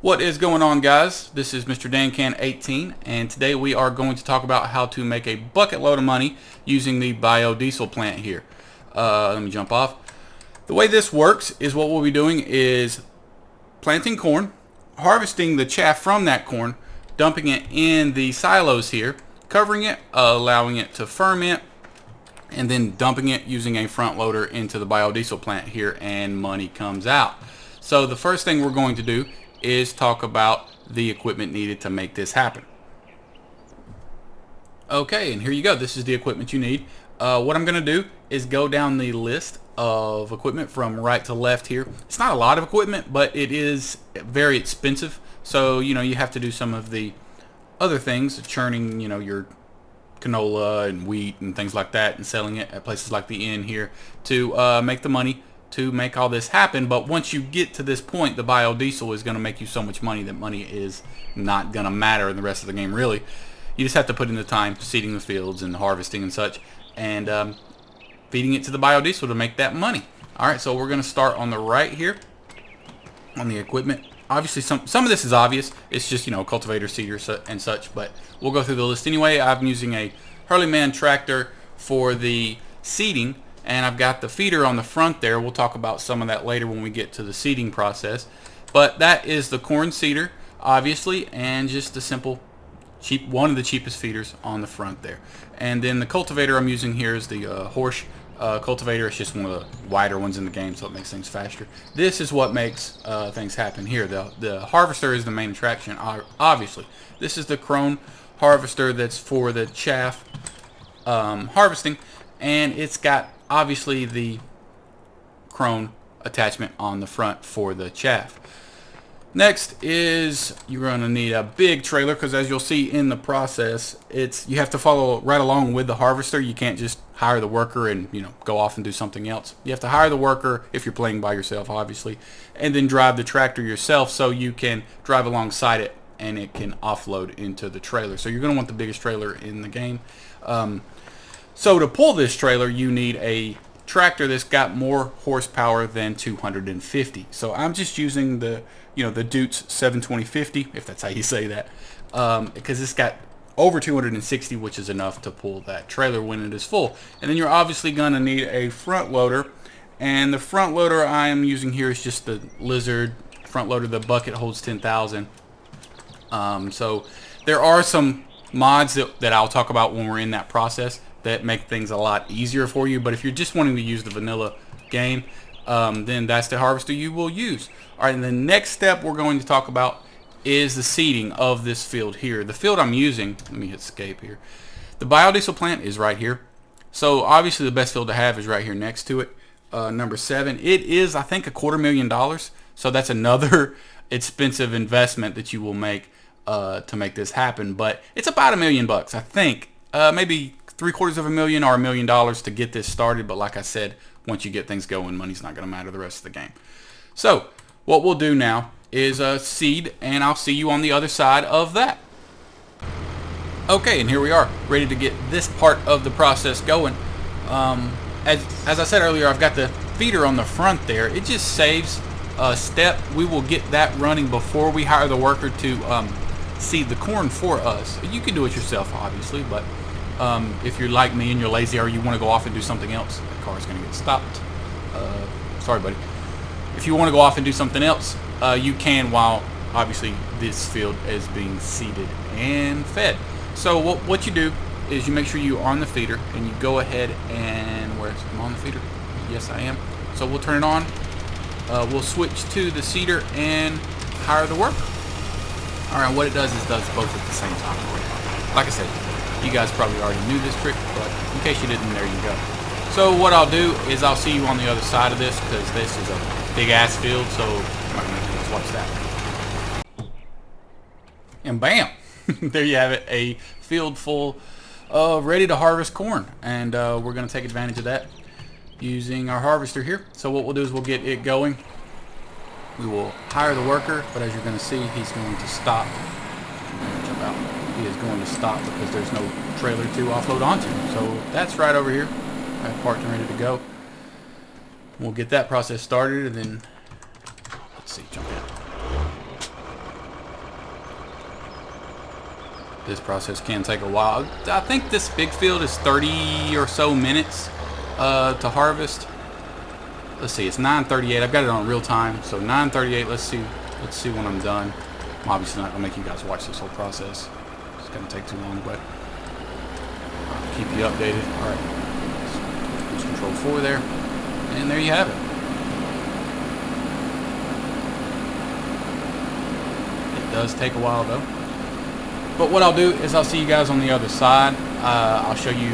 What is going on, guys? This is Mr. DanCan18, and today we are going to talk about how to make a bucket load of money using the biodiesel plant here. Let me jump off. The way this works is what we'll be doing is planting corn, harvesting the chaff from that corn, dumping it in the silos here, covering it, allowing it to ferment, and then dumping it using a front loader into the biodiesel plant here, and money comes out. So the first thing we're going to do is talk about the equipment needed to make this happen. Okay, and here you go. This is the equipment you need. What I'm going to do is go down the list of equipment from right to left here. It's not a lot of equipment, but it is very expensive. So, you have to do some of the other things, churning, your canola and wheat and things like that, and selling it at places like the inn here to make the money to make all this happen. But once you get to this point, the biodiesel is going to make you so much money that money is not going to matter in the rest of the game, really. You just have to put in the time seeding the fields and harvesting and such, and feeding it to the biodiesel to make that money. Alright, so we're going to start on the right here on the equipment. Obviously some of this is obvious. It's just, cultivator, seeder, and such, but we'll go through the list anyway. I'm using a Hurleyman tractor for the seeding, and I've got the feeder on the front there. We'll talk about some of that later when we get to the seeding process. But that is the corn seeder, obviously, and just a simple, cheap, one of the cheapest feeders on the front there. And then the cultivator I'm using here is the horse cultivator. It's just one of the wider ones in the game, so it makes things faster. This is what makes things happen here. The harvester is the main attraction, obviously. This is the Krone harvester that's for the chaff harvesting, and it's got obviously the Krone attachment on the front for the chaff. Next is you're going to need a big trailer, because as you'll see in the process, you have to follow right along with the harvester. You can't just hire the worker and go off and do something else. You have to hire the worker if you're playing by yourself, obviously, and then drive the tractor yourself so you can drive alongside it and it can offload into the trailer. So you're going to want the biggest trailer in the game. So to pull this trailer, you need a tractor that's got more horsepower than 250. So I'm just using the the Dutes 72050, if that's how you say that, because it's got over 260, which is enough to pull that trailer when it is full. And then you're obviously going to need a front loader, and the front loader I am using here is just the Lizard front loader. The bucket holds 10,000. So there are some mods that I'll talk about when we're in that process that make things a lot easier for you. But if you're just wanting to use the vanilla game, then that's the harvester you will use. All right, and the next step we're going to talk about is the seeding of this field here. The field I'm using, let me hit escape here. The biodiesel plant is right here. So obviously the best field to have is right here next to it, number 7. It is, I think, $250,000. So that's another expensive investment that you will make to make this happen. But it's about $1 million, I think. Maybe $750,000 or $1 million to get this started. But like I said, once you get things going, money's not going to matter the rest of the game. So what we'll do now is seed, and I'll see you on the other side of that. Okay, and here we are, ready to get this part of the process going. As I said earlier, I've got the feeder on the front there. It just saves a step. We will get that running before we hire the worker to seed the corn for us. You can do it yourself, obviously, but if you're like me and you're lazy, or you want to go off and do something else, the car's going to get stopped. Sorry, buddy. If you want to go off and do something else, you can, while obviously this field is being seeded and fed. So what you do is you make sure you're on the feeder, and you go ahead and I'm on the feeder. Yes, I am. So we'll turn it on. We'll switch to the seeder and hire the worker. All right, what it does is does both at the same time. Like I said, you guys probably already knew this trick, but in case you didn't, there you go. So what I'll do is I'll see you on the other side of this, because this is a big ass field, so let's watch that. And bam! There you have it, a field full of ready to harvest corn. And we're going to take advantage of that using our harvester here. So what we'll do is we'll get it going. We will hire the worker, but as you're going to see, he's going to stop. Jump out. He is going to stop because there's no trailer to offload onto. So that's right over here. I have parked and ready to go. We'll get that process started, and then let's see, jump in. This process can take a while. I think this big field is 30 or so minutes to harvest. Let's see, it's 9:38. I've got it on real time, so 9:38. Let's see when I'm done. I'm obviously not gonna make you guys watch this whole process. It's gonna take too long, but I'll keep you updated. All right, cruise control 4 there, and there you have it. It does take a while though. But what I'll do is I'll see you guys on the other side. I'll show you,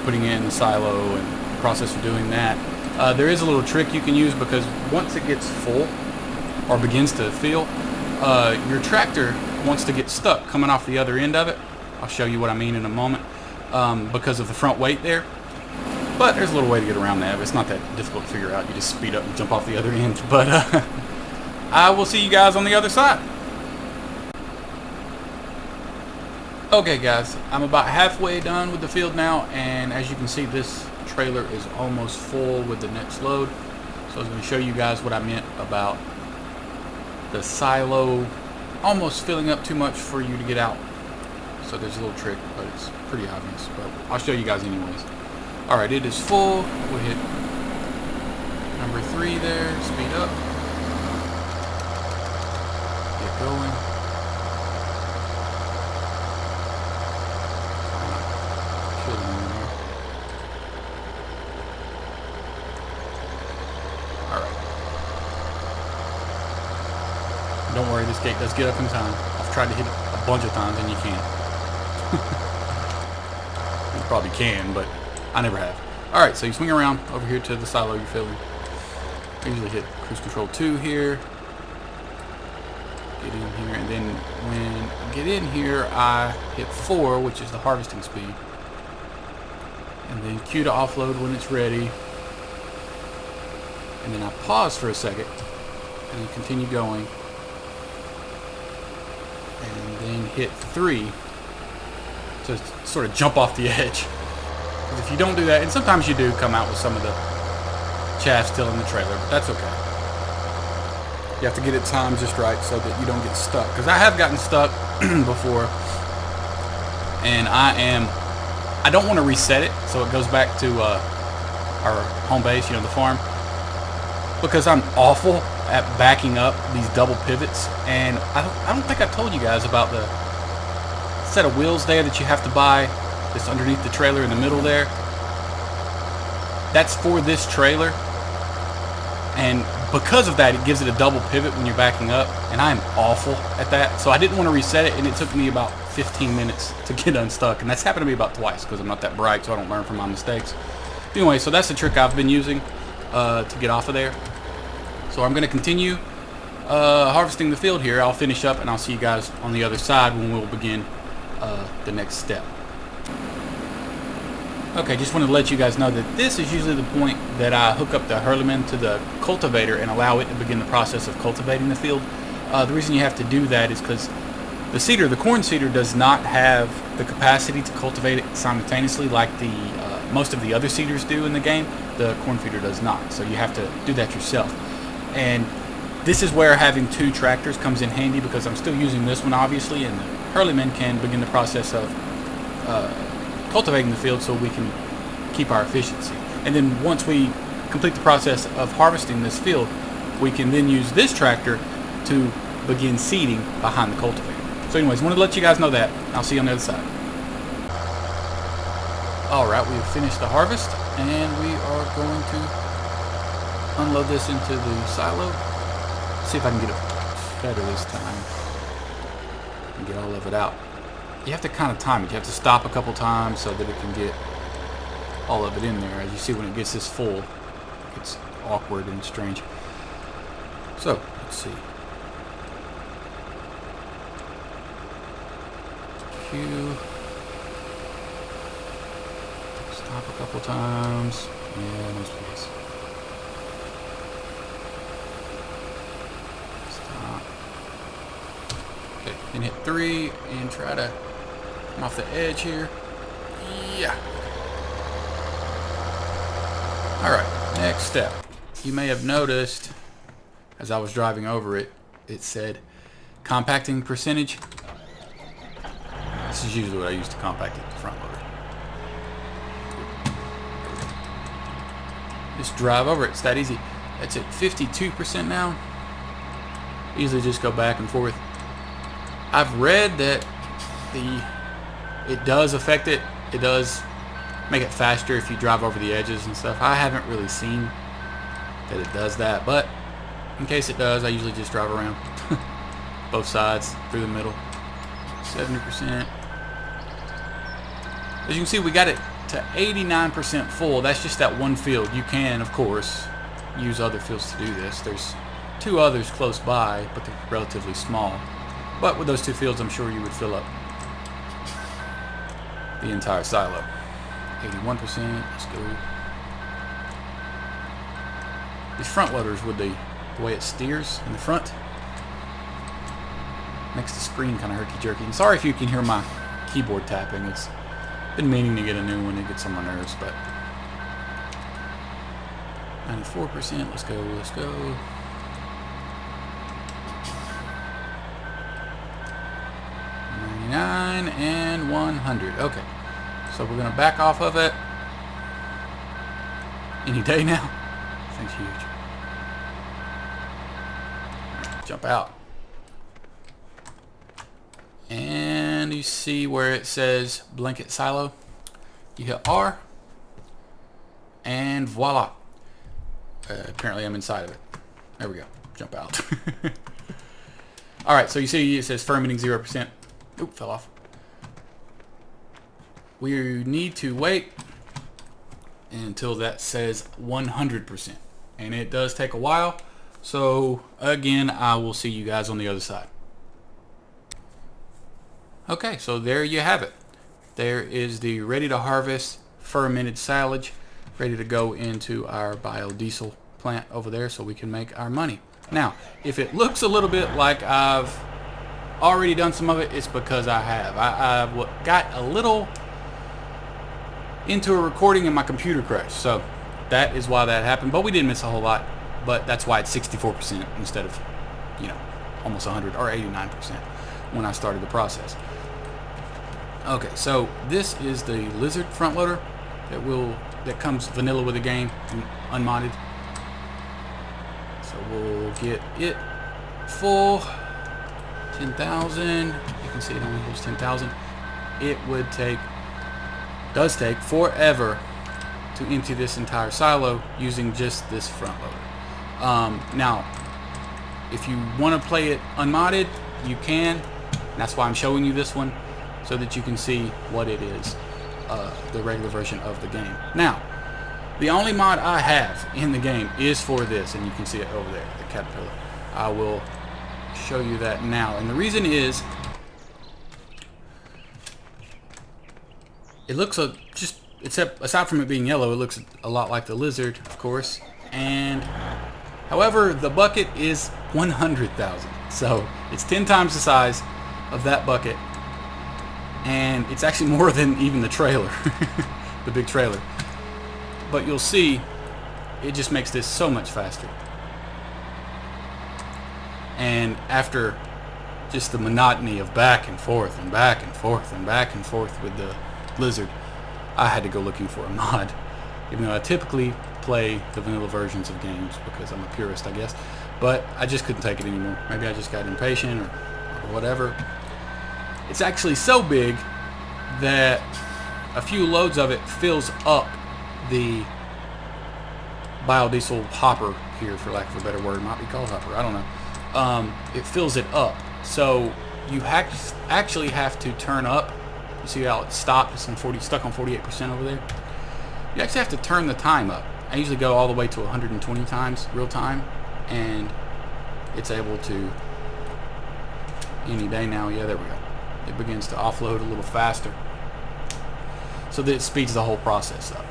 putting it in the silo and the process of doing that. There is a little trick you can use, because once it gets full or begins to fill, your tractor wants to get stuck coming off the other end of it. I'll show you what I mean in a moment, because of the front weight there. But there's a little way to get around that. It's not that difficult to figure out. You just speed up and jump off the other end. But I will see you guys on the other side. Okay guys, I'm about halfway done with the field now, and as you can see, this trailer is almost full with the next load. So I was going to show you guys what I meant about the silo almost filling up too much for you to get out. So there's a little trick, but it's pretty obvious, but I'll show you guys anyways. Alright, it is full. We'll hit number 3 there, speed up, get going. Don't worry, this gate does get up in time. I've tried to hit it a bunch of times and you can't. You probably can, but I never have. Alright, so you swing around over here to the silo you're filling. I usually hit cruise control 2 here. Get in here, and then when I get in here, I hit 4, which is the harvesting speed. And then Q to offload when it's ready. And then I pause for a second and then continue going. And then hit 3 to sort of jump off the edge. Because if you don't do that, and sometimes you do come out with some of the chaff still in the trailer, but that's okay. You have to get it timed just right so that you don't get stuck. Because I have gotten stuck before, and I don't want to reset it so it goes back to our home base, the farm, because I'm awful at backing up these double pivots. And I don't think I told you guys about the set of wheels there that you have to buy that's underneath the trailer in the middle there. That's for this trailer, and because of that, it gives it a double pivot when you're backing up, and I'm awful at that. So I didn't want to reset it, and it took me about 15 minutes to get unstuck, and that's happened to me about twice because I'm not that bright, so I don't learn from my mistakes. Anyway, so that's the trick I've been using to get off of there. So I'm going to continue harvesting the field here. I'll finish up, and I'll see you guys on the other side when we'll begin the next step. Okay, just wanted to let you guys know that this is usually the point that I hook up the Hurleyman to the cultivator and allow it to begin the process of cultivating the field. The reason you have to do that is because the corn seeder, does not have the capacity to cultivate it simultaneously like the most of the other seeders do in the game. The corn feeder does not, so you have to do that yourself. And this is where having 2 tractors comes in handy, because I'm still using this one obviously, and the Hurleyman can begin the process of cultivating the field so we can keep our efficiency. And then once we complete the process of harvesting this field, we can then use this tractor to begin seeding behind the cultivator. So anyways, wanted to let you guys know that. I'll see you on the other side. Alright, we have finished the harvest, and we are going to unload this into the silo. See if I can get it better this time and get all of it out. You have to kind of time it. You have to stop a couple times so that it can get all of it in there. As you see, when it gets this full, it's awkward and strange. So, let's see. Q. Stop a couple times. Yeah, no space. Stop. Okay, and hit 3 and try to come off the edge here. Yeah. Alright, next step. You may have noticed as I was driving over it, it said compacting percentage. This is usually what I use to compact it, the front loader. Just drive over it. It's that easy. That's at 52% now. Easily just go back and forth. I've read that it does affect it. It does make it faster if you drive over the edges and stuff. I haven't really seen that it does that, but in case it does, I usually just drive around both sides through the middle. 70%. As you can see, we got it to 89% full. That's just that one field. You can, of course, use other fields to do this. There's 2 others close by, but they're relatively small. But with those 2 fields, I'm sure you would fill up the entire silo. 81%. Let's go. These front loaders, with the way it steers in the front, makes the screen kind of herky-jerky. And sorry if you can hear my keyboard tapping. It's been meaning to get a new one. It gets on my nerves, but 94%. Let's go. Let's go. 99 and 100. Okay. So we're going to back off of it any day now. Thing's huge. Right, jump out. And you see where it says blanket silo. You hit R. And voila. Apparently I'm inside of it. There we go. Jump out. Alright, so you see it says fermenting 0%. Oop, fell off. We need to wait until that says 100%. And it does take a while. So again, I will see you guys on the other side. Okay, so there you have it. There is the ready to harvest fermented silage, ready to go into our biodiesel plant over there so we can make our money. Now, if it looks a little bit like I've already done some of it, it's because I have. I got a little into a recording and my computer crashed, so that is why that happened. But we didn't miss a whole lot, but that's why it's 64% instead of, you know, almost 100 or 89% when I started the process. Okay, so this is the Lizard front loader that comes vanilla with the game and unmodded. So we'll get it full 10,000. You can see it only holds 10,000. It does take forever to empty this entire silo using just this front loader. Now, if you want to play it unmodded, you can. That's why I'm showing you this one, so that you can see what it is, the regular version of the game. Now, the only mod I have in the game is for this, and you can see it over there, the caterpillar. I will show you that now, and the reason is it looks except aside from it being yellow, it looks a lot like the Lizard, of course. And however, the bucket is 100,000, so it's 10 times the size of that bucket, and it's actually more than even the trailer, the big trailer. But you'll see, it just makes this so much faster. And after just the monotony of back and forth and back and forth and back and forth with the Lizard, I had to go looking for a mod, even though I typically play the vanilla versions of games because I'm a purist, I guess. But I just couldn't take it anymore. Maybe I just got impatient or whatever. It's actually so big that a few loads of it fills up the biodiesel hopper here, for lack of a better word. It might be called hopper, I don't know. It fills it up, so you actually have to turn up. You see how it stopped? It's stuck on 48% over there. You actually have to turn the time up. I usually go all the way to 120 times real time, and it's able to any day now. Yeah, there we go. It begins to offload a little faster, so that it speeds the whole process up.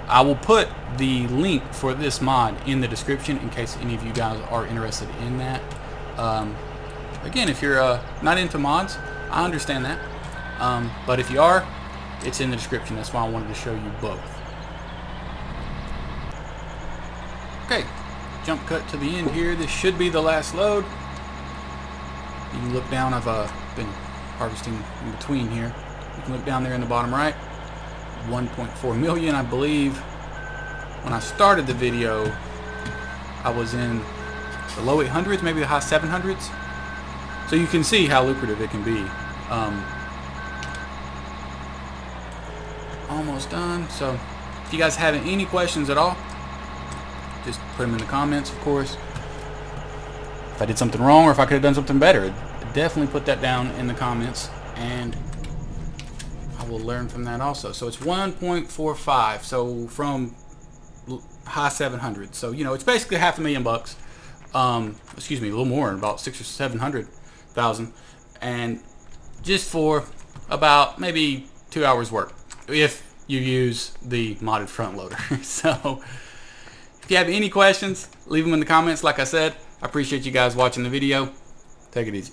I will put the link for this mod in the description in case any of you guys are interested in that. Again, if you're not into mods, I understand that. But if you are, it's in the description. That's why I wanted to show you both. Okay, jump cut to the end here. This should be the last load. You can look down. I've been harvesting in between here. You can look down there in the bottom right. 1.4 million, I believe. When I started the video, I was in the low 800s, maybe the high 700s. So you can see how lucrative it can be. Almost done. So if you guys have any questions at all, just put them in the comments, of course. If I did something wrong or if I could have done something better, definitely put that down in the comments, and I will learn from that also. So it's 1.45, so from high 700s. So, you know, it's basically $500,000. Excuse me, a little more, about 600,000 or 700,000, and just for about maybe 2 hours work if you use the modded front loader. So if you have any questions, leave them in the comments. Like I said, I appreciate you guys watching the video. Take it easy.